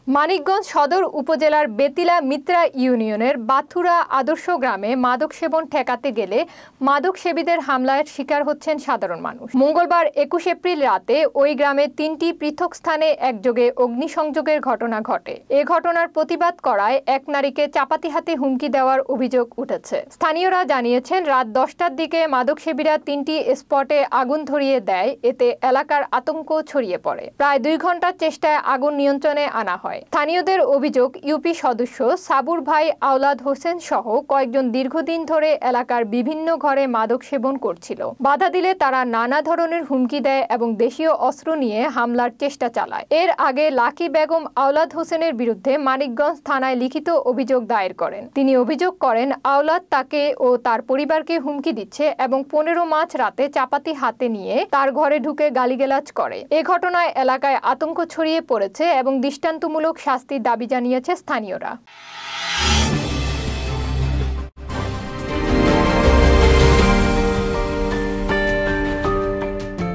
মানিকগঞ্জ সদর উপজেলার বেতিলা মিত্রা ইউনিয়নের বাথুরা আদর্শ গ্রামে মাদক সেবন ঠেকাতে গেলে মাদক সেবীদের হামলার শিকার হচ্ছেন সাধারণ মানুষ। মঙ্গলবার ২১ এপ্রিল রাতে ওই গ্রামে ৩টি পৃথক স্থানে একযোগে অগ্নিসংযোগের ঘটনা ঘটে। এ ঘটনার প্রতিবাদ করায় এক নারীকে চাপাতি হাতে হুমকি দেওয়ার অভিযোগ উঠেছে। স্থানীয়রা জানিয়েছেন, রাত ১০টার দিকে মাদক সেবীরা ৩টি স্পটে আগুন ধরিয়ে দেয়। এতে এলাকার আতঙ্ক ছড়িয়ে পড়ে। প্রায় ২ ঘন্টার চেষ্টায় আগুন নিয়ন্ত্রণে আনা হয়। স্থানীয়দের অভিযোগ, ইউপি সদস্য সাবুর ভাই আওলাদ হোসেন সহ কয়েকজন দীর্ঘদিন ধরে এলাকার বিভিন্ন ঘরে মাদক সেবন করছিল। বাধা দিলে তারা নানা ধরনের হুমকি দেয় এবং দেশীয় অস্ত্র নিয়ে হামলার চেষ্টা চালায়। এর আগে লাকি বেগম আওলাদ হোসেনের বিরুদ্ধে মানিকগঞ্জ থানায় লিখিত অভিযোগ দায়ের করেন। তিনি অভিযোগ করেন, আওলাদ তাকে ও তার পরিবারকে হুমকি দিচ্ছে এবং ১৫ মার্চ রাতে চাপাতি হাতে নিয়ে তার ঘরে ঢুকে গালিগালাজ করে। এ ঘটনায় এলাকায় আতঙ্ক ছড়িয়ে পড়েছে এবং দৃষ্টান্তমূলক শাস্তির দাবি জানিয়েছে স্থানীয়রা।